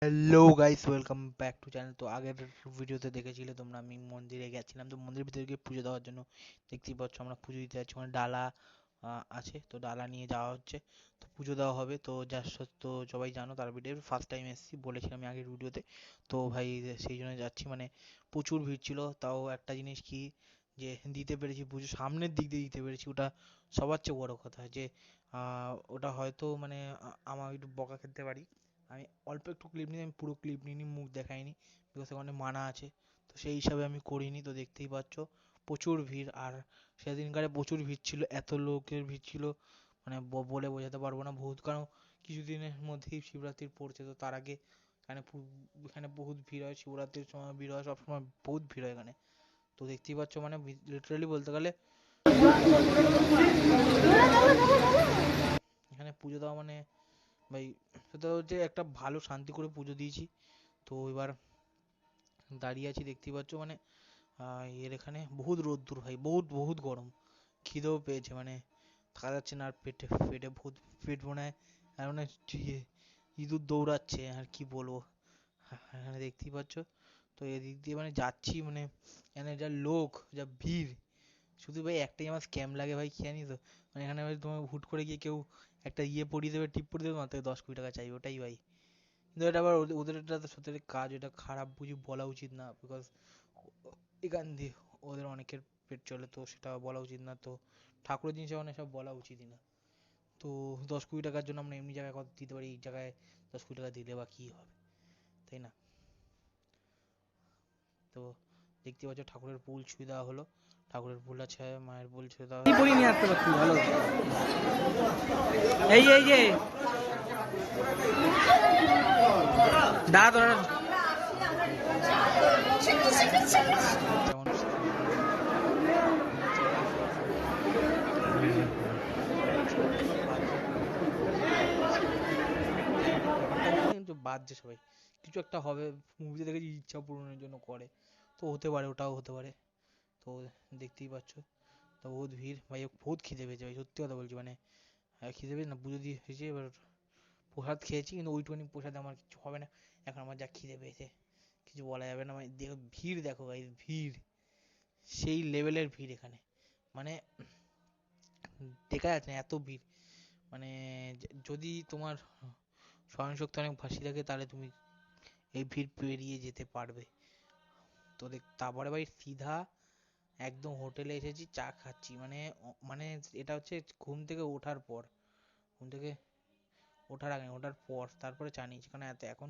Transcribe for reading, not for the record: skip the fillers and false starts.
Hello guys, welcome back to channel. তো আগের ভিডিওতে দেখেছিলে তোমরা, আমি মন্দিরে গেছিলাম। তো মন্দিরের ভিতরে গিয়ে পুজো দেওয়ার জন্য দেখতেই পাচ্ছ আমরা পুজো দিতে যাচ্ছি। ওখানে ডালা আছে, তো ডালা নিয়ে যাওয়া হচ্ছে, তো পুজো দেওয়া হবে। তো তো সবাই জানো, তার ভিডিও ফার্স্ট টাইম এসেছি, বলেছিলাম আমি আগের ভিডিওতে। তো ভাই সেই জন্য যাচ্ছি, মানে প্রচুর ভিড় ছিল। তাও একটা জিনিস কি, যে দিতে পেরেছি পুজো, সামনের দিক দিয়ে দিতে পেরেছি, ওটা সবার চেয়ে বড় কথা। যে ওটা হয়তো মানে আমার একটু বকা খেতে পারি, আমি অল্প একটু ক্লিপ নিই, আমি পুরো ক্লিপ নিইনি, মুখ দেখাইনি, বিকজ ওখানে মানা আছে। তো সেই হিসাবে আমি করিনি। তো দেখতেই পাচ্ছ প্রচুর ভিড়, আর সেদিনকারে প্রচুর ভিড় ছিল, এত লোকের ভিড় ছিল মানে বলে বোঝাতে পারবো না। বহুত, কারণ কিছুদিনের মধ্যেই শিবরাত্রি পড়ছে, তো তার আগে এখানে এখানে বহুত ভিড় হয়, শিবরাত্রির সময় ভিড় হয়, সবসময় বহুত ভিড় হয় এখানে। তো দেখতেই পাচ্ছ, মানে লিটারালি বলতে গেলে এখানে পুজো দেওয়া মানে ভাই, সেটা হচ্ছে একটা ভালো শান্তি করে পুজো দিয়েছি। তো এবার দাঁড়িয়ে আছি, দেখতেই পাচ্ছ, মানে এর এখানে বহুত রোদ্দুর ভাই, বহুত বহুত গরম, খিদেও পেয়েছে, মানে থাকা যাচ্ছে না। আর পেটে পেটে বহুত পেট মনে হয় আর মানে ইঁদুর দৌড়াচ্ছে, আর কি বলবো। এখানে দেখতেই পাচ্ছ। তো এদিক দিয়ে মানে যাচ্ছি, মানে এখানে যা লোক, যা ভিড়, শুধু ভাই একটাই আমার স্ক্যাম লাগে ভাই, কি জানি তো, মানে এখানে ভাই তোমার হুট করে গিয়ে কেউ একটা পরিয়ে দেবে, টিপ পরিয়ে দেবে, মাত্র 10 কোটি টাকা চাইবে, ওটাই ভাই। কিন্তু এটা আবার ওদের এটা তো সত্যি কাজ, এটা খারাপ বুঝি বলা উচিত না, বিকজ এখান দিয়ে ওদের অনেকের পেট চলে, তো সেটা বলা উচিত না। তো ঠাকুরের জিনিস মানে সব বলা উচিতই না। তো 10 কোটি টাকার জন্য আমরা এমনি জায়গায় কত দিতে পারি, এই জায়গায় 10 কোটি টাকা দিলে বা কি হবে, তাই না? তো দেখতে পাচ্ছ ঠাকুরের ফুল ছুঁয়ে দেওয়া হলো, ঠাকুরের ফুল আছে, মায়ের ফুল ছুঁয়ে দেওয়া হলো। নিয়ে আসতে পারছি ভালো। এই এই যে দাদা বাচ্চা মানুষ স্কুল করে, বাচ্চা মানুষ স্কুল করে, সব বাজছে ব্যাপারটা, বুঝলে, কিন্তু বাজছে সবাই, কিছু একটা হবে। মুভিতে দেখেছি ইচ্ছা পূরণের জন্য করে, তো হতে পারে, ওটাও হতে পারে। তো দেখতেই পাচ্ছ, তো বহুত ভিড় ভাই, বহুত খিদে পেয়েছে ভাই, সত্যি কথা বলছি। মানে খিদে পেয়েছে না, পুজো দিয়ে এসেছি, এবার প্রসাদ খেয়েছি, কিন্তু ওইটুকুনি প্রসাদে আমার কিছু হবে না। এখন আমার যা খিদে পেয়েছে, কিছু বলা যাবে না। মানে দেখো ভিড়, দেখো ভাই ভিড়, সেই লেভেলের ভিড় এখানে, মানে দেখা যাচ্ছে না এত ভিড়। মানে যদি তোমার স্মরণশক্তি অনেক ভাসি থাকে, তাহলে তুমি এই ভিড় পেরিয়ে যেতে পারবে। তো তারপরে ভাই সিধা একদম হোটেলে এসেছি, চা খাচ্ছি, মানে মানে এটা হচ্ছে ঘুম থেকে ওঠার পর, ঘুম থেকে ওঠার আগে, ওঠার পর তারপরে চা নিয়েছি, কারণ এখন